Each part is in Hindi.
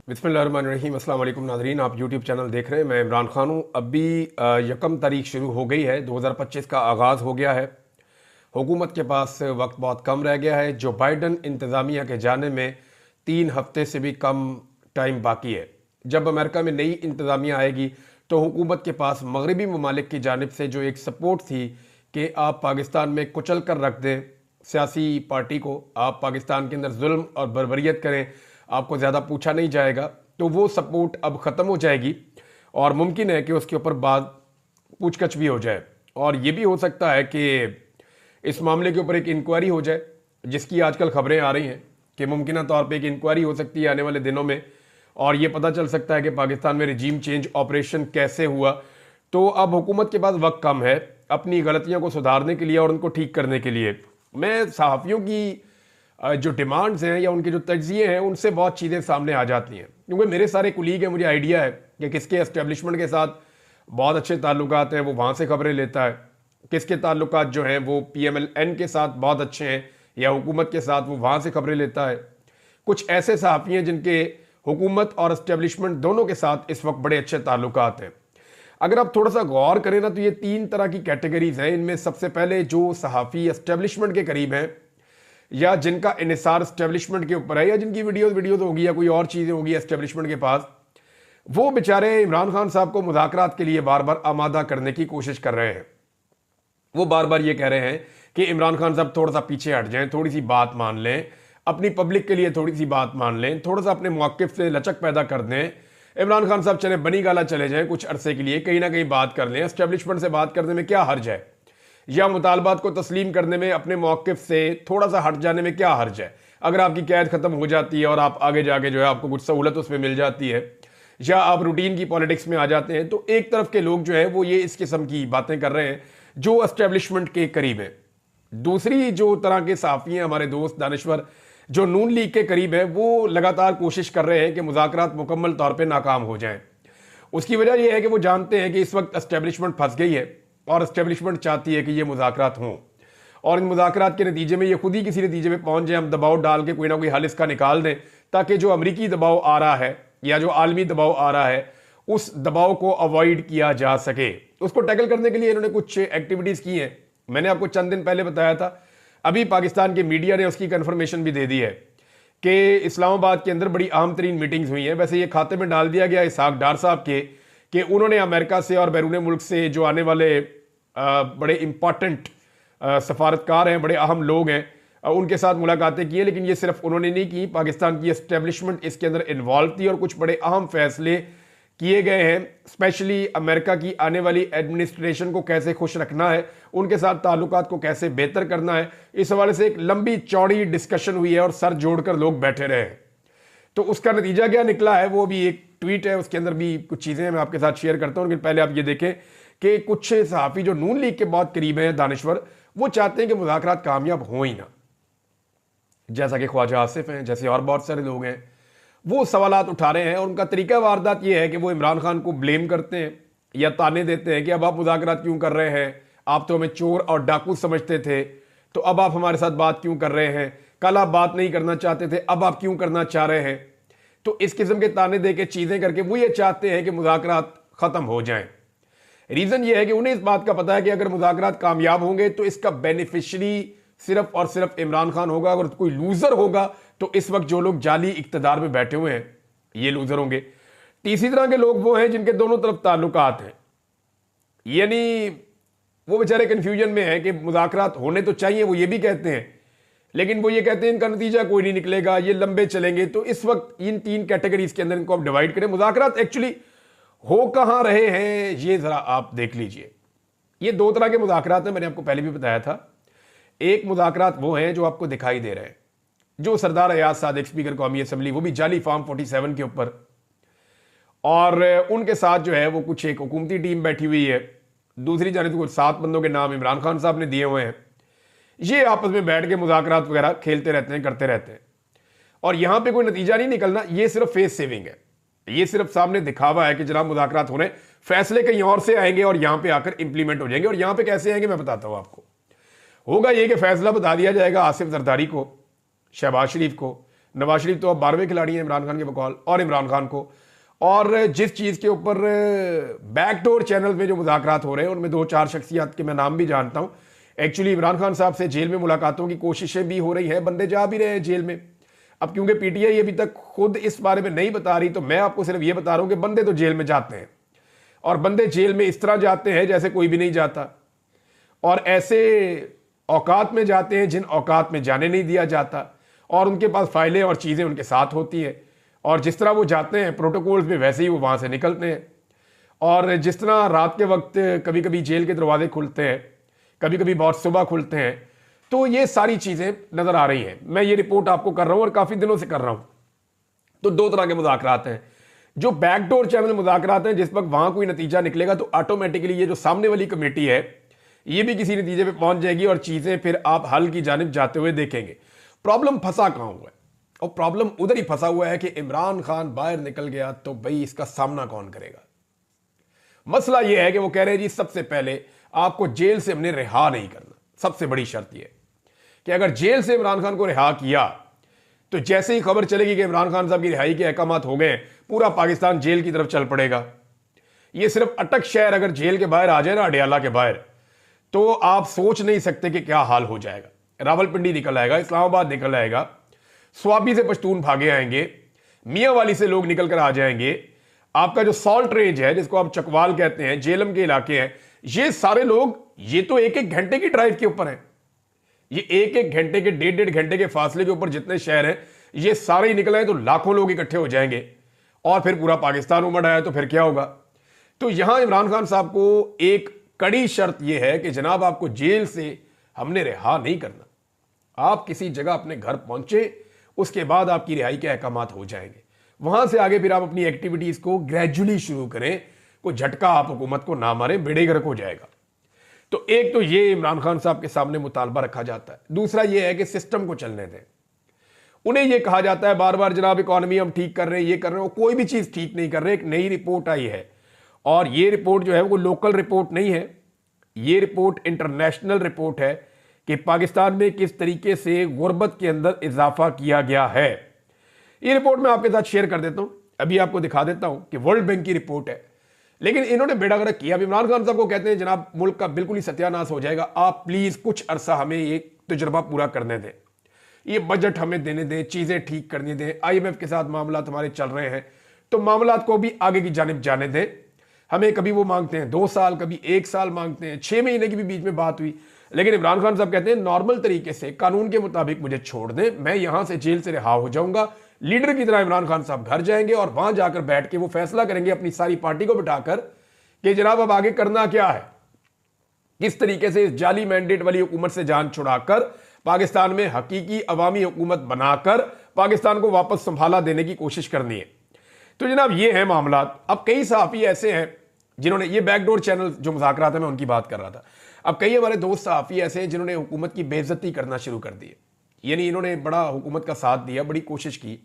बिस्मिल्लाहिर्रहमानिर्रहीम। अस्सलाम वालेकुम नाज़रीन, आप यूट्यूब चैनल देख रहे हैं। मैं इमरान खान हूँ। अभी 1 तारीख शुरू हो गई है, 2025 का आगाज़ हो गया है। हुकूमत के पास वक्त बहुत कम रह गया है। जो बाइडन इंतज़ामिया के जाने में 3 हफ्ते से भी कम टाइम बाकी है। जब अमेरिका में नई इंतज़ामिया आएगी तो हुकूमत के पास मगरबी ममालिक की जानिब से जो एक सपोर्ट थी कि आप पाकिस्तान में कुचल कर रख दें सियासी पार्टी को, आप पाकिस्तान के अंदर जुल्म और बर्बरियत करें, आपको ज़्यादा पूछा नहीं जाएगा, तो वो सपोर्ट अब ख़त्म हो जाएगी और मुमकिन है कि उसके ऊपर बात पूछकछ भी हो जाए। और ये भी हो सकता है कि इस मामले के ऊपर एक इंक्वायरी हो जाए, जिसकी आजकल खबरें आ रही हैं कि मुमकिन तौर पे एक इंक्वायरी हो सकती है आने वाले दिनों में और ये पता चल सकता है कि पाकिस्तान में रिजीम चेंज ऑपरेशन कैसे हुआ। तो अब हुकूमत के पास वक्त कम है अपनी गलतियों को सुधारने के लिए और उनको ठीक करने के लिए। मैं सहाफ़ियों की जो डिमांड्स हैं या उनके जो तज्ज़िए हैं उनसे बहुत चीज़ें सामने आ जाती हैं, क्योंकि मेरे सारे कुलीग हैं, मुझे आइडिया है कि किसके एस्टेब्लिशमेंट के साथ बहुत अच्छे ताल्लुकात हैं, वो वहाँ से खबरें लेता है, किसके ताल्लुकात जो हैं वो PMLN के साथ बहुत अच्छे हैं या हुकूमत के साथ, वो वहाँ से खबरें लेता है। कुछ ऐसे सहाफ़ी हैं जिनके हुकूमत और एस्टेब्लिशमेंट दोनों के साथ इस वक्त बड़े अच्छे ताल्लुकात हैं। अगर आप थोड़ा सा गौर करें ना तो ये 3 तरह की कैटेगरीज हैं। इनमें सबसे पहले जो सहाफ़ी एस्टेब्लिशमेंट के करीब हैं या जिनका इन्हिसार एस्टेब्लिशमेंट के ऊपर है या जिनकी वीडियोस होगी या कोई और चीज़ें होगी एस्टेब्लिशमेंट के पास, वो बेचारे इमरान खान साहब को मुज़ाकरात के लिए बार बार आमादा करने की कोशिश कर रहे हैं। वो बार बार ये कह रहे हैं कि इमरान खान साहब थोड़ा सा पीछे हट जाएं, थोड़ी सी बात मान लें, अपनी पब्लिक के लिए थोड़ी सी बात मान लें, थोड़ा सा अपने मौक़िफ़ से लचक पैदा कर दें। इमरान खान साहब चले बनी गाला चले जाएं कुछ अरसे के लिए, कहीं ना कहीं बात कर लें। एस्टेब्लिशमेंट से बात करने में क्या हर्ज है, या मुतालबात को तस्लीम करने में अपने मौक़िफ़ से थोड़ा सा हट जाने में क्या हर्ज है। अगर आपकी कैद ख़त्म हो जाती है और आप आगे जाके जो है आपको कुछ सहूलत उसमें मिल जाती है या आप रूटीन की पॉलिटिक्स में आ जाते हैं, तो एक तरफ के लोग जो है वो ये इस किस्म की बातें कर रहे हैं जो एस्टेब्लिशमेंट के करीब है। दूसरी जो तरह के सहाफ़ी हैं, हमारे दोस्त दानिश्वर जो नून लीग के करीब है, वो लगातार कोशिश कर रहे हैं कि मुज़ाकरात मुकम्मल तौर पर नाकाम हो जाएं। उसकी वजह यह है कि वो जानते हैं कि इस वक्त एस्टेब्लिशमेंट फंस गई है और एस्टेब्लिशमेंट चाहती है कि ये मुज़ाकरात हों और इन मुज़ाकरात के नतीजे में ये खुद ही किसी नतीजे में पहुंच जाए, हम दबाव डाल के कोई ना कोई हल इसका निकाल दें, ताकि जो अमरीकी दबाव आ रहा है या जो आलमी दबाव आ रहा है उस दबाव को अवॉइड किया जा सके। उसको टैकल करने के लिए इन्होंने कुछ एक्टिविटीज़ की हैं। मैंने आपको चंद दिन पहले बताया था, अभी पाकिस्तान के मीडिया ने उसकी कन्फर्मेशन भी दे दी है कि इस्लामाबाद के अंदर बड़ी अहम तरीन मीटिंग्स हुई हैं। वैसे ये खाते में डाल दिया गया इसहाक डार साहब के कि उन्होंने अमेरिका से और बैरून मुल्क से जो आने वाले बड़े इंपॉर्टेंट सफारतकार हैं, बड़े अहम लोग हैं, उनके साथ मुलाकातें की हैं। लेकिन ये सिर्फ उन्होंने नहीं की, पाकिस्तान की एस्टेब्लिशमेंट इसके अंदर इन्वॉल्व थी और कुछ बड़े अहम फैसले किए गए हैं। स्पेशली अमेरिका की आने वाली एडमिनिस्ट्रेशन को कैसे खुश रखना है, उनके साथ ताल्लुकात को कैसे बेहतर करना है, इस हवाले से एक लंबी चौड़ी डिस्कशन हुई है और सर जोड़कर लोग बैठे रहे हैं। तो उसका नतीजा क्या निकला है वो भी एक ट्वीट है, उसके अंदर भी कुछ चीज़ें मैं आपके साथ शेयर करता हूँ। लेकिन पहले आप ये देखें कि कुछ सहाफ़ी जो नून लीग के बहुत करीब हैं, दानिश्वर, वो चाहते हैं कि मुज़ाकरात कामयाब हो ही ना। जैसा कि ख्वाजा आसिफ हैं, जैसे और बहुत सारे लोग हैं, वो सवालात उठा रहे हैं और उनका तरीका वारदात ये है कि वो इमरान खान को ब्लेम करते हैं या ताने देते हैं कि अब आप मुज़ाकरात क्यों कर रहे हैं, आप तो हमें चोर और डाकू समझते थे, तो अब आप हमारे साथ बात क्यों कर रहे हैं, कल आप बात नहीं करना चाहते थे, अब आप क्यों करना चाह रहे हैं। तो इस किस्म के ताने दे के चीज़ें करके वो ये चाहते हैं कि मुज़ाकरात ख़त्म हो जाएं। रीज़न ये है कि उन्हें इस बात का पता है कि अगर मुज़ाकरात कामयाब होंगे तो इसका बेनिफिशरी सिर्फ और सिर्फ इमरान खान होगा। अगर कोई लूज़र होगा तो इस वक्त जो लोग जाली इक्तदार में बैठे हुए हैं ये लूज़र होंगे। तीसरी तरह के लोग वो हैं जिनके दोनों तरफ ताल्लुकात हैं, यानी वो बेचारे कन्फ्यूजन में हैं कि मुज़ाकरात होने तो चाहिए, वो ये भी कहते हैं, लेकिन वो ये कहते हैं इनका नतीजा कोई नहीं निकलेगा, ये लंबे चलेंगे। तो इस वक्त इन 3 कैटेगरीज के अंदर इनको आप डिवाइड करें। मुज़ाकरात एक्चुअली हो कहाँ रहे हैं ये ज़रा आप देख लीजिए। ये 2 तरह के मुज़ाकरात हैं, मैंने आपको पहले भी बताया था। एक मुज़ाकरात वो हैं जो आपको दिखाई दे रहे हैं, जो सरदार अयाज सादिक स्पीकर कौमी असम्बली, वो भी जाली फार्म 47 के ऊपर, और उनके साथ जो है वो कुछ एक हुकूमती टीम बैठी हुई है। दूसरी जानिब कुछ 7 बंदों के नाम इमरान खान साहब ने दिए हुए हैं। ये आपस में बैठ के मुज़ाकरात वगैरह खेलते रहते हैं, करते रहते हैं, और यहां पे कोई नतीजा नहीं निकलना। ये सिर्फ फेस सेविंग है, ये सिर्फ सामने दिखावा है कि जनाब मुज़ाकरात हो रहे हैं, फैसले कहीं और से आएंगे और यहां पे आकर इंप्लीमेंट हो जाएंगे। और यहां पे कैसे आएंगे मैं बताता हूं आपको। होगा ये कि फैसला बता दिया जाएगा आसिफ जरदारी को, शहबाज शरीफ को, नवाज शरीफ तो अब 12वें खिलाड़ी हैं इमरान खान के बकौल, और इमरान खान को, और जिस चीज़ के ऊपर बैकडोर चैनल में जो मुज़ाकरात हो रहे हैं उनमें 2-4 शख्सियात के मैं नाम भी जानता हूँ। एक्चुअली इमरान खान साहब से जेल में मुलाकातों की कोशिशें भी हो रही हैं, बंदे जा भी रहे हैं जेल में। अब क्योंकि पीटीआई अभी तक खुद इस बारे में नहीं बता रही, तो मैं आपको सिर्फ ये बता रहा हूँ कि बंदे तो जेल में जाते हैं, और बंदे जेल में इस तरह जाते हैं जैसे कोई भी नहीं जाता, और ऐसे औकात में जाते हैं जिन औकात में जाने नहीं दिया जाता, और उनके पास फाइलें और चीज़ें उनके साथ होती हैं, और जिस तरह वो जाते हैं प्रोटोकॉल्स में वैसे ही वो वहाँ से निकलते हैं। और जिस तरह रात के वक्त कभी कभी जेल के दरवाजे खुलते हैं, कभी कभी बहुत सुबह खुलते हैं, तो ये सारी चीज़ें नज़र आ रही हैं। मैं ये रिपोर्ट आपको कर रहा हूँ और काफ़ी दिनों से कर रहा हूँ। तो 2 तरह के मुज़ाकरात हैं, जो बैकडोर चैनल मुज़ाकरात हैं, जिस वक्त वहाँ कोई नतीजा निकलेगा तो ऑटोमेटिकली ये जो सामने वाली कमेटी है ये भी किसी नतीजे पे पहुंच जाएगी, और चीज़ें फिर आप हल की जानिब जाते हुए देखेंगे। प्रॉब्लम फंसा कहाँ हुआ है, और प्रॉब्लम उधर ही फंसा हुआ है कि इमरान खान बाहर निकल गया तो भाई इसका सामना कौन करेगा। मसला यह है कि वो कह रहे हैं जी सबसे पहले आपको जेल से हमने रिहा नहीं करना। सबसे बड़ी शर्त यह है कि अगर जेल से इमरान खान को रिहा किया तो जैसे ही खबर चलेगी कि इमरान खान साहब की रिहाई के अहकामात हो गए, पूरा पाकिस्तान जेल की तरफ चल पड़ेगा। ये सिर्फ अटक शहर अगर जेल के बाहर आ जाए ना, अडियाला के बाहर, तो आप सोच नहीं सकते कि क्या हाल हो जाएगा। रावलपिंडी निकल आएगा, इस्लामाबाद निकल आएगा, स्वाबी से पश्तून भागे आएंगे, मियाँ वाली से लोग निकल कर आ जाएंगे, आपका जो सॉल्ट रेंज है जिसको आप चकवाल कहते हैं, जेलम के इलाके हैं, ये सारे लोग, ये तो 1-1 घंटे की ड्राइव के ऊपर है। ये 1-1 घंटे के 1.5-1.5 घंटे के फासले के ऊपर जितने शहर हैं ये सारे ही निकल आए तो लाखों लोग इकट्ठे हो जाएंगे, और फिर पूरा पाकिस्तान उमड़ आया तो फिर क्या होगा। तो यहां इमरान खान साहब को एक कड़ी शर्त यह है कि जनाब आपको जेल से हमने रिहा नहीं करना, आप किसी जगह अपने घर पहुंचे, उसके बाद आपकी रिहाई के अहकामात हो जाएंगे। वहां से आगे फिर आप अपनी एक्टिविटीज को ग्रेजुअली शुरू करें, कोई झटका आप हुकूमत को ना मारे, बेड़े गर्क हो जाएगा। तो एक तो ये इमरान खान साहब के सामने मुतालबा रखा जाता है। दूसरा ये है कि सिस्टम को चलने दें। उन्हें यह कहा जाता है बार बार जनाब इकॉनमी हम ठीक कर रहे हैं, ये कर रहे हैं, कोई भी चीज ठीक नहीं कर रहे। एक नई रिपोर्ट आई है, और ये रिपोर्ट जो है वो लोकल रिपोर्ट नहीं है, ये रिपोर्ट इंटरनेशनल रिपोर्ट है कि पाकिस्तान में किस तरीके से गुर्बत के अंदर इजाफा किया गया है। ये रिपोर्ट मैं आपके साथ शेयर कर देता हूं, अभी आपको दिखा देता हूं कि वर्ल्ड बैंक की रिपोर्ट है। लेकिन इन्होंने बेड़ा गर्क किया। इमरान खान साहब को कहते हैं जनाब मुल्क का बिल्कुल ही सत्यानाश हो जाएगा, आप प्लीज कुछ अरसा हमें ये तजुर्बा पूरा करने दें, ये बजट हमें देने दें, चीजें ठीक करने दें, IMF के साथ मामला हमारे चल रहे हैं तो मामला को भी आगे की जानिब जाने दें। हमें कभी वो मांगते हैं 2 साल, कभी 1 साल मांगते हैं, 6 महीने की भी बीच में बात हुई। लेकिन इमरान खान साहब कहते हैं नॉर्मल तरीके से कानून के मुताबिक मुझे छोड़ दें, मैं यहां से जेल से रिहा हो जाऊंगा। लीडर की तरह इमरान खान साहब घर जाएंगे और वहां जाकर बैठ के वो फैसला करेंगे अपनी सारी पार्टी को बिठाकर कि जनाब अब आगे करना क्या है, किस तरीके से इस जाली मैंडेट वाली हुकूमत से जान छुड़ाकर पाकिस्तान में हकीकी अवामी हुकूमत बनाकर पाकिस्तान को वापस संभाला देने की कोशिश करनी है। तो जनाब ये है मामला। अब कई सहाफ़ी ऐसे हैं जिन्होंने, ये बैकडोर चैनल जो मुज़ाकरात है मैं उनकी बात कर रहा था, अब कई हमारे दोस्त सहाफ़ी ऐसे हैं जिन्होंने हुकूमत की बेइज्जती करना शुरू कर दी है, यानी इन्होंने बड़ा हुकूमत का साथ दिया, बड़ी कोशिश की।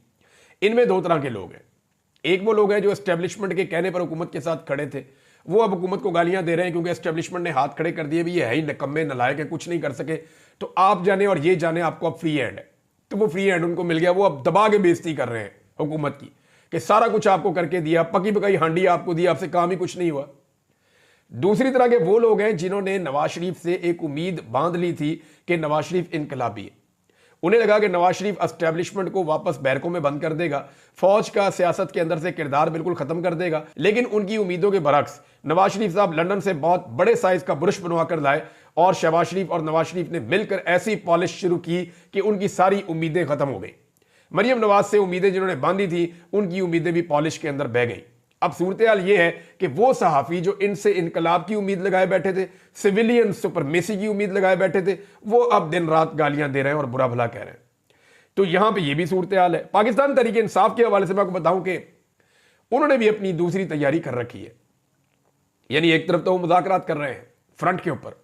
इनमें 2 तरह के लोग हैं। एक वो लोग हैं जो एस्टेब्लिशमेंट के कहने पर हुकूमत के साथ खड़े थे, वो अब हुकूमत को गालियां दे रहे हैं क्योंकि एस्टेब्लिशमेंट ने हाथ खड़े कर दिए, भी ये है ही निकम्मे नलायक है, कुछ नहीं कर सके, तो आप जाने और ये जाने आपको अब फ्री हैंड है। तो वो फ्री हैंड उनको मिल गया, वो अब दबा के बेइज्जती कर रहे हैं हुकूमत की कि सारा कुछ आपको करके दिया, पकी पकाई हांडी आपको दी, आपसे काम ही कुछ नहीं हुआ। दूसरी तरह के वो लोग हैं जिन्होंने नवाज शरीफ से एक उम्मीद बांध ली थी कि नवाज शरीफ इनकलाबी है। उन्हें लगा कि नवाज शरीफ एस्टेब्लिशमेंट को वापस बैरकों में बंद कर देगा, फौज का सियासत के अंदर से किरदार बिल्कुल खत्म कर देगा। लेकिन उनकी उम्मीदों के बरक्स नवाज शरीफ साहब लंदन से बहुत बड़े साइज का बुरश बनवा कर लाए और शहबाज शरीफ और नवाज शरीफ ने मिलकर ऐसी पॉलिश शुरू की कि उनकी सारी उम्मीदें खत्म हो गई। मरियम नवाज से उम्मीदें जिन्होंने बांधी थी उनकी उम्मीदें भी पॉलिश के अंदर बह गई। अब सूरत हाल ये है कि वो सहाफ़ी जो इनसे इनकलाब की उम्मीद लगाए बैठे थे, सिविलियन सुपरमेसी की उम्मीद लगाए बैठे थे, वो अब दिन रात गालियां दे रहे हैं और बुरा भला कह रहे हैं। तो यहां पे ये भी सूरत हाल है। पाकिस्तान तहरीक इंसाफ के हवाले से मैं आपको बताऊं कि उन्होंने भी अपनी दूसरी तैयारी कर रखी है। यानी एक तरफ तो वो मुज़ाकरात कर रहे हैं फ्रंट के ऊपर,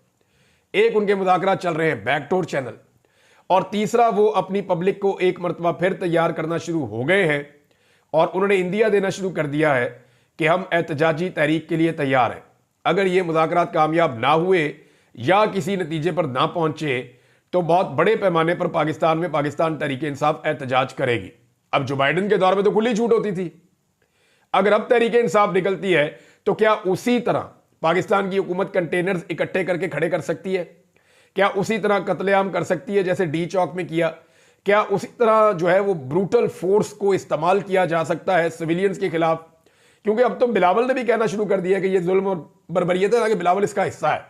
एक उनके मुज़ाकरात चल रहे हैं बैकडोर चैनल, और तीसरा वो अपनी पब्लिक को एक मरतबा फिर तैयार करना शुरू हो गए हैं और उन्होंने इंदिया देना शुरू कर दिया है कि हम एहतजाजी तहरीक के लिए तैयार हैं। अगर ये मुज़ाकरात कामयाब ना हुए या किसी नतीजे पर ना पहुंचे तो बहुत बड़े पैमाने पर पाकिस्तान में पाकिस्तान तहरीक इंसाफ एहतजाज करेगी। अब जो बाइडन के दौर में तो खुली छूट होती थी, अगर अब तहरीक इंसाफ निकलती है तो क्या उसी तरह पाकिस्तान की हुकूमत कंटेनर्स इकट्ठे करके खड़े कर सकती है? क्या उसी तरह कत्लेआम कर सकती है जैसे डी चौक में किया? क्या उसी तरह जो है वो ब्रूटल फोर्स को इस्तेमाल किया जा सकता है सिविलियंस के खिलाफ? क्योंकि अब तो बिलावल ने भी कहना शुरू कर दिया कि ये जुल्म और बर्बरियत है ना, कि बिलावल इसका हिस्सा है।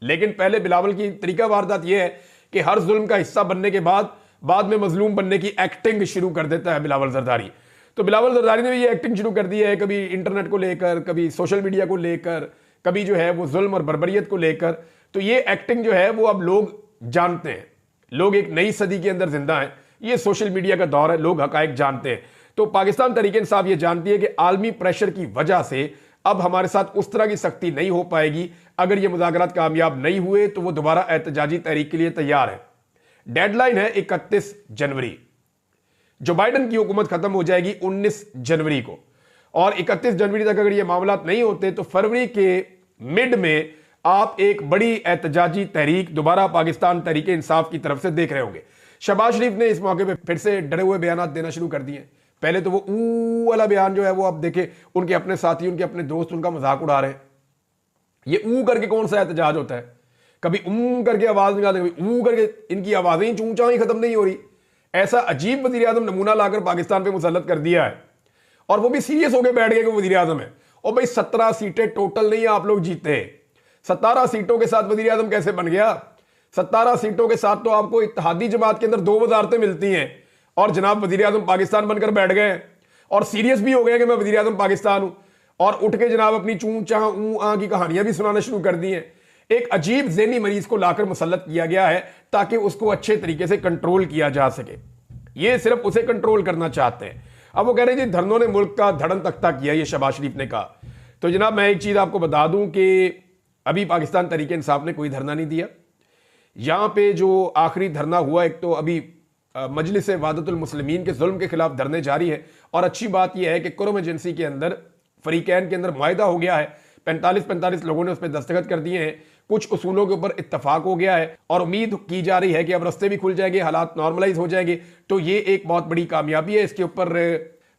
लेकिन पहले बिलावल की तरीका वारदात यह है कि हर जुल्म का हिस्सा बनने के बाद में मजलूम बनने की एक्टिंग शुरू कर देता है बिलावल जरदारी। तो बिलावल जरदारी ने भी ये एक्टिंग शुरू कर दी है, कभी इंटरनेट को लेकर, कभी सोशल मीडिया को लेकर, कभी जो है वो जुल्म और बर्बरियत को लेकर। तो ये एक्टिंग जो है वो अब लोग जानते हैं। लोग एक नई सदी के अंदर जिंदा हैं, ये सोशल मीडिया का दौर है, लोग हकायक जानते हैं। तो पाकिस्तान तहरीक इंसाफ ये जानती है कि आलमी प्रेशर की वजह से अब हमारे साथ उस तरह की सख्ती नहीं हो पाएगी। अगर ये मुज़ाकरात कामयाब नहीं हुए तो वो दोबारा एहतजाजी तहरीक के लिए तैयार है। डेडलाइन है 31 जनवरी। जो बाइडन की हुकूमत खत्म हो जाएगी 19 जनवरी को, और 31 जनवरी तक अगर ये मामला नहीं होते तो फरवरी के मिड में आप एक बड़ी एहतजाजी तहरीक दोबारा पाकिस्तान तहरीक इंसाफ की तरफ से देख रहे होंगे। शहबाज शरीफ ने इस मौके पे फिर से डरे हुए बयान देना शुरू कर दिए। पहले तो वो ऊ वाला बयान जो है वो आप देखें, उनके अपने साथी, उनके अपने दोस्त उनका मजाक उड़ा रहे हैं। ये ऊ करके कौन सा एहतजाज होता है? कभी करके आवाज निकालते, कभी ऊ करके, इनकी आवाजें ही चूंचा ही खत्म नहीं हो रही। ऐसा अजीब वजीर आजम नमूना लाकर पाकिस्तान पे मुसल्लत कर दिया है, और वो भी सीरियस होकर बैठ गए कि वजीर आजम है। और भाई 17 सीटें टोटल नहीं आप लोग जीते, 17 सीटों के साथ वजीर आजम कैसे बन गया? 17 सीटों के साथ तो आपको इत्तेहादी जमात के अंदर 2 वजारतें मिलती हैं, और जनाब वजीर आजम पाकिस्तान बनकर बैठ गए और सीरियस भी हो गए कि मैं वजीर आजम पाकिस्तान हूं, और उठ के जनाब अपनी चूं चाह ऊ आ की कहानियां भी सुनाना शुरू कर दी हैं। एक अजीब ज़हनी मरीज को लाकर मुसल्लत किया गया है ताकि उसको अच्छे तरीके से कंट्रोल किया जा सके। ये सिर्फ उसे कंट्रोल करना चाहते हैं। अब वो कह रहे हैं जी धरनों ने मुल्क का धड़न तख्ता किया, ये शहबाज शरीफ ने कहा। तो जनाब मैं एक चीज़ आपको बता दूं कि अभी पाकिस्तान तहरीक इंसाफ ने कोई धरना नहीं दिया। यहां पे जो आखिरी धरना हुआ, एक तो अभी मजलिस वादतुल मुस्लिमीन के जुल्म के खिलाफ धरने जारी है, और अच्छी बात यह है कि कुरम एजेंसी के अंदर फरीकैन के अंदर मुआहिदा हो गया है। 45 लोगों ने उस पर दस्तखत कर दिए हैं, कुछ उसूलों के ऊपर इत्तफाक हो गया है, और उम्मीद की जा रही है कि अब रास्ते भी खुल जाएंगे, हालात नॉर्मलाइज हो जाएंगे। तो ये एक बहुत बड़ी कामयाबी है। इसके ऊपर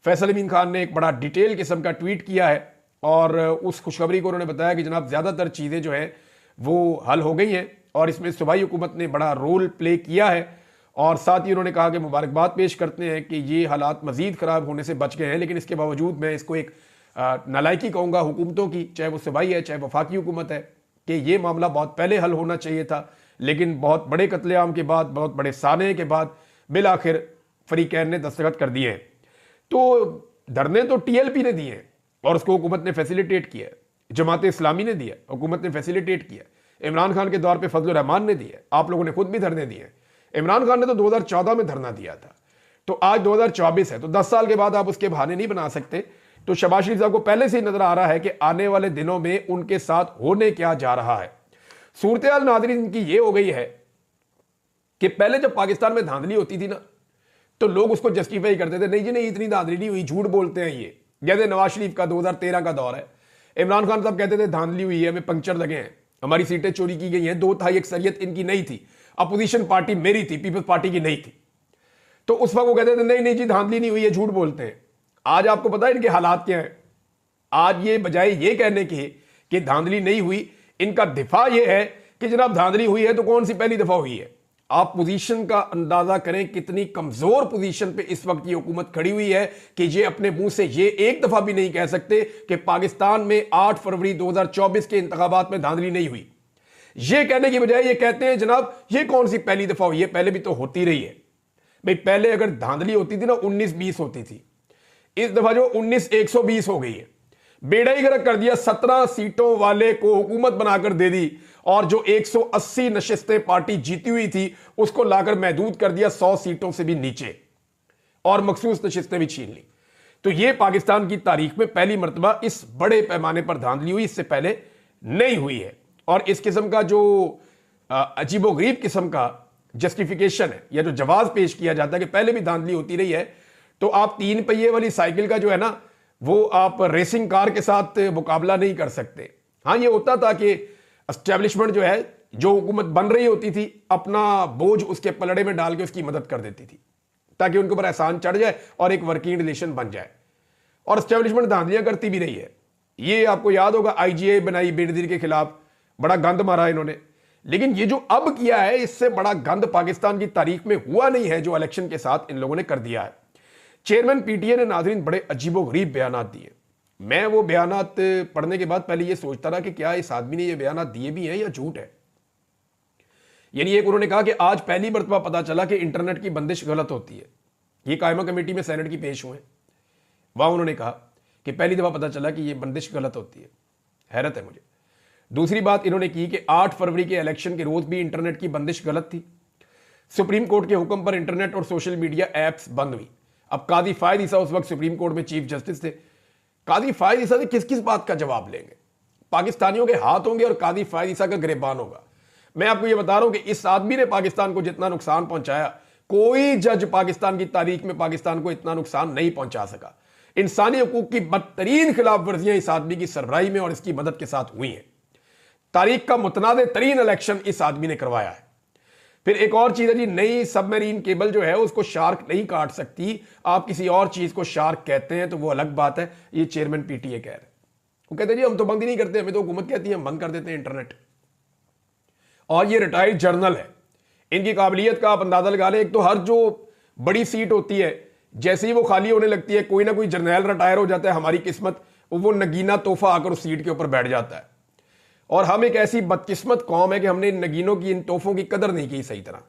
फैसल अमीन खान ने एक बड़ा डिटेल किस्म का ट्वीट किया है, और उस खुशखबरी को उन्होंने बताया कि जनाब ज़्यादातर चीज़ें जो हैं वो हल हो गई हैं, और इसमें सूबाई हुकूमत ने बड़ा रोल प्ले किया है। और साथ ही उन्होंने कहा कि मुबारकबाद पेश करते हैं कि ये हालात मज़ीद ख़राब होने से बच गए हैं। लेकिन इसके बावजूद मैं इसको एक नालायकी कहूँगा हुकूमतों की, चाहे वो सूबाई है चाहे वफाकी हुकूमत है, कि ये मामला बहुत पहले हल होना चाहिए था। लेकिन बहुत बड़े कत्लेआम के बाद, बहुत बड़े साने के बाद बिल आखिर फरीकैन ने दस्तखत कर दिए हैं। तो धरने तो TLP ने दिए हैं और उसको हुकूमत ने फैसिलिटेट किया, जमात इस्लामी ने दिया, हुकूमत ने फैसिलिटेट किया, इमरान खान के दौर पे फजल रहमान ने दिया, आप लोगों ने खुद भी धरने दिए। इमरान खान ने तो 2014 में धरना दिया था, तो आज 2024 है, तो 10 साल के बाद आप उसके बहाने नहीं बना सकते। तो शहबाज शरीफ साहब को पहले से ही नजर आ रहा है कि आने वाले दिनों में उनके साथ होने क्या जा रहा है। सूरत हाल नाज़रीन की ये हो गई है कि पहले जब पाकिस्तान में धांधली होती थी ना, तो लोग उसको जस्टिफाई करते थे, नहीं जी नहीं इतनी धांधली नहीं हुई, झूठ बोलते हैं ये। जैसे नवाज शरीफ का 2013 का दौर है, इमरान खान साहब कहते थे धांधली हुई है, हमें पंक्चर लगे हैं, हमारी सीटें चोरी की गई हैं, 2/3 अक्सरियत इनकी नहीं थी, अपोजिशन पार्टी मेरी थी, पीपल्स पार्टी की नहीं थी। तो उस वक्त वो कहते थे नहीं नहीं जी धांधली नहीं हुई है, झूठ बोलते हैं। आज आपको पता है इनके हालात क्या है? आज ये बजाय ये कहने के कि धांधली नहीं हुई, इनका दिफा ये है कि जनाब धांधली हुई है तो कौन सी पहली दफा हुई है। आप पोजीशन का अंदाजा करें कितनी कमजोर पोजीशन पे इस वक्त ये हुकूमत खड़ी हुई है कि ये अपने मुंह से ये एक दफा भी नहीं कह सकते कि पाकिस्तान में 8 फरवरी 2024 के इंतखाबात में धांधली नहीं हुई। ये कहने की बजाय ये कहते हैं जनाब ये कौन सी पहली दफा हुई है, पहले भी तो होती रही है। भाई पहले अगर धांधली होती थी ना 19-20 होती थी, इस दफा जो 19-120 हो गई है। बेड़ा ही गर्क कर दिया, 17 सीटों वाले को हुकूमत बनाकर दे दी, और जो 180 नशिस्तें पार्टी जीती हुई थी उसको लाकर महदूद कर दिया 100 सीटों से भी नीचे, और मखसूस नशिस्तें भी छीन ली। तो यह पाकिस्तान की तारीख में पहली मरतबा इस बड़े पैमाने पर धांधली हुई, इससे पहले नहीं हुई है। और इस किस्म का जो अजीबोगरीब किस्म का जस्टिफिकेशन है या जो जवाब पेश किया जाता है कि पहले भी धांधली होती रही है, तो आप 3 पहिए वाली साइकिल का जो है ना वो आप रेसिंग कार के साथ मुकाबला नहीं कर सकते। हाँ ये होता था कि एस्टेब्लिशमेंट जो है जो हुकूमत बन रही होती थी अपना बोझ उसके पलड़े में डाल के उसकी मदद कर देती थी ताकि उनके ऊपर एहसान चढ़ जाए और एक वर्किंग रिलेशन बन जाए। और एस्टेब्लिशमेंट धांधलियां करती भी रही है। ये आपको याद होगा, आईजीए बनाई बेनजीर के खिलाफ, बड़ा गंद मारा इन्होंने। लेकिन ये जो अब किया है इससे बड़ा गंद पाकिस्तान की तारीख में हुआ नहीं है जो इलेक्शन के साथ इन लोगों ने कर दिया है। चेयरमैन पीटीए ने नाजरीन बड़े अजीबोगरीब बयानात दिए। मैं वो बयानात पढ़ने के बाद पहले ये सोचता रहा कि क्या इस आदमी ने ये बयानात दिए भी हैं या झूठ है। यानी एक उन्होंने कहा कि आज पहली मर्तबा पता चला कि इंटरनेट की बंदिश गलत होती है। ये कायमा कमेटी में सेनेट की पेश हुए, वहां उन्होंने कहा कि पहली दफा पता चला कि ये बंदिश गलत होती है। हैरत है मुझे। दूसरी बात इन्होंने की कि 8 फरवरी के इलेक्शन के रोज भी इंटरनेट की बंदिश गलत थी। सुप्रीम कोर्ट के हुक्म पर इंटरनेट और सोशल मीडिया एप्स बंद हुई। अब काजी फायद ईसा उस वक्त सुप्रीम कोर्ट में चीफ जस्टिस थे। काजी फायद ईसा से किस किस बात का जवाब लेंगे? पाकिस्तानियों के हाथ होंगे और काजी फायद ईसा का गिरबान होगा। मैं आपको यह बता रहा हूं कि इस आदमी ने पाकिस्तान को जितना नुकसान पहुंचाया, कोई जज पाकिस्तान की तारीख में पाकिस्तान को इतना नुकसान नहीं पहुंचा सका। इंसानी हकूक की बदतरीन खिलाफ वर्जियां इस आदमी की सरबराही में और इसकी मदद के साथ हुई हैं। तारीख का मुतनाज़ तरीन इलेक्शन इस आदमी ने करवाया है। फिर एक और चीज है जी, नई सबमरीन केबल जो है उसको शार्क नहीं काट सकती। आप किसी और चीज को शार्क कहते हैं तो वो अलग बात है। ये चेयरमैन पीटीए कह रहे हैं। वो कहते हैं जी हम तो बंद ही नहीं करते, हमें तो हुकूमत कहती है हम बंद कर देते हैं इंटरनेट। और ये रिटायर्ड जर्नल है। इनकी काबिलियत का आप अंदाजा लगा लें। एक तो हर जो बड़ी सीट होती है जैसे ही वो खाली होने लगती है कोई ना कोई जर्नैल रिटायर हो जाता है। हमारी किस्मत वो नगीना तोहफा आकर उस सीट के ऊपर बैठ जाता है। और हम एक ऐसी बदकिस्मत कौम है कि हमने इन नगीनों की, इन तोहफों की कदर नहीं की सही तरह।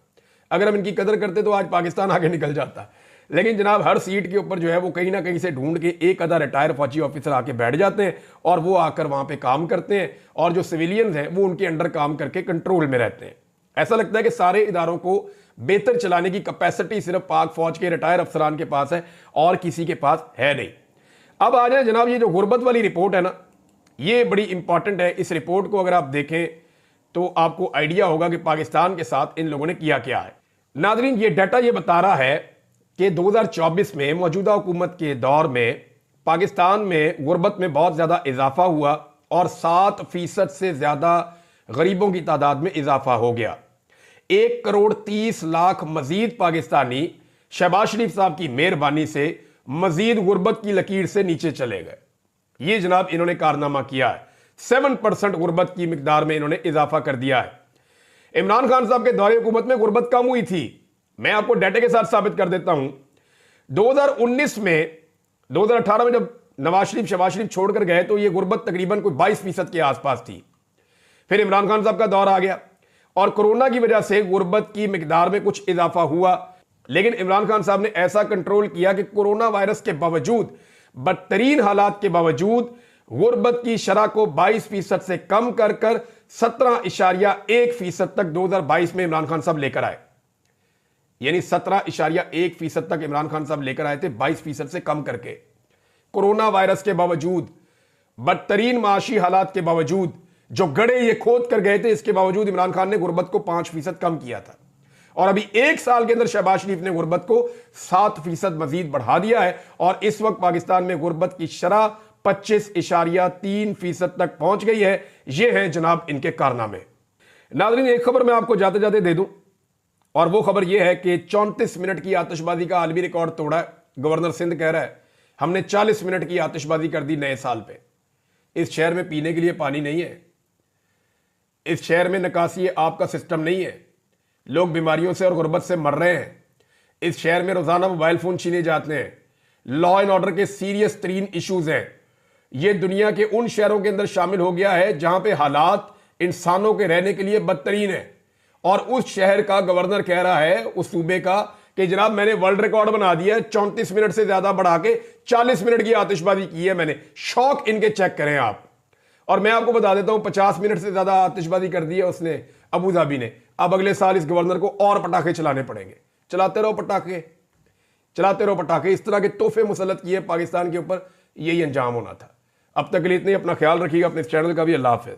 अगर हम इनकी कदर करते तो आज पाकिस्तान आगे निकल जाता। लेकिन जनाब हर सीट के ऊपर जो है वो कहीं ना कहीं से ढूंढ के एक आधा रिटायर फौजी ऑफिसर आके बैठ जाते हैं और वो आकर वहां पे काम करते हैं और जो सिविलियंस हैं वो उनके अंडर काम करके कंट्रोल में रहते हैं। ऐसा लगता है कि सारे इदारों को बेहतर चलाने की कैपेसिटी सिर्फ पाक फौज के रिटायर अफसरान के पास है और किसी के पास है नहीं। अब आ जाए जनाब, ये जो गुर्बत वाली रिपोर्ट है ना, ये बड़ी इंपॉर्टेंट है। इस रिपोर्ट को अगर आप देखें तो आपको आइडिया होगा कि पाकिस्तान के साथ इन लोगों ने किया क्या है। नाजरीन ये डाटा ये बता रहा है कि 2024 में मौजूदा हुकूमत के दौर में पाकिस्तान में गुर्बत में बहुत ज्यादा इजाफा हुआ और 7% से ज्यादा गरीबों की तादाद में इजाफा हो गया। 1,30,00,000 मजीद पाकिस्तानी शहबाज शरीफ साहब की मेहरबानी से मजीद गुर्बत की लकीर से नीचे चले गए। ये जनाब इन्होंने कारनामा किया है। 7% गुर्बत की मिकदार में इन्होंने इजाफा कर दिया है। इमरान खान साहब के दौरे हुकूमत में गुर्बत कम हुई थी। मैं आपको डाटा के साथ साबित कर देता हूं। 2019 में 2018 में जब नवाज शरीफ शहबाज शरीफ छोड़कर गए तो ये गुर्बत तकरीबन कोई 22% के आसपास थी। फिर इमरान खान साहब का दौर आ गया और कोरोना की वजह से गुर्बत की मिकदार में कुछ इजाफा हुआ। लेकिन इमरान खान साहब ने ऐसा कंट्रोल किया कि कोरोना वायरस के बावजूद, बदतरीन हालात के बावजूद गुर्बत की शरह को 22% से कम कर 17.1% तक 2022 में इमरान खान साहब लेकर आए। यानी 17.1% तक इमरान खान साहब लेकर आए थे, 22% से कम करके। कोरोना वायरस के बावजूद, बदतरीन माशी हालात के बावजूद, जो गड़े ये खोद कर गए थे, इसके बावजूद इमरान खान ने गुर्बत को 5% कम किया था। और अभी 1 साल के अंदर शहबाज शरीफ ने गुर्बत को 7% मजीद बढ़ा दिया है और इस वक्त पाकिस्तान में गुर्बत की शरह 25.3% तक पहुंच गई है। यह है जनाब इनके कारनामे। नाज़रीन एक खबर मैं आपको जाते जाते दे दूं और वो खबर यह है कि 34 मिनट की आतिशबाजी का आलमी रिकॉर्ड तोड़ा है। गवर्नर सिंध कह रहा है हमने 40 मिनट की आतिशबाजी कर दी नए साल पे। इस शहर में पीने के लिए पानी नहीं है, इस शहर में निकासी आपका सिस्टम नहीं है, लोग बीमारियों से और गुर्बत से मर रहे हैं। इस शहर में रोजाना मोबाइल फोन छीने जाते हैं, लॉ एंड ऑर्डर के सीरियस तरीन इश्यूज हैं। यह दुनिया के उन शहरों के अंदर शामिल हो गया है जहां पे हालात इंसानों के रहने के लिए बदतरीन है। और उस शहर का गवर्नर कह रहा है, उस सूबे का, कि जनाब मैंने वर्ल्ड रिकॉर्ड बना दिया है, 34 मिनट से ज्यादा बढ़ा के 40 मिनट की आतिशबाजी की है मैंने। शौक इनके चेक करें आप। और मैं आपको बता देता हूं 50 मिनट से ज्यादा आतिशबाजी कर दी है उसने, अबू धाबी ने। अब अगले साल इस गवर्नर को और पटाखे चलाने पड़ेंगे। चलाते रहो पटाखे, चलाते रहो पटाखे। इस तरह के तोहफे मुसल्लत किए पाकिस्तान के ऊपर, यही अंजाम होना था। अब तक के लिए इतने, अपना ख्याल रखिएगा, अपने चैनल का भी। अल्लाह हाफिज़।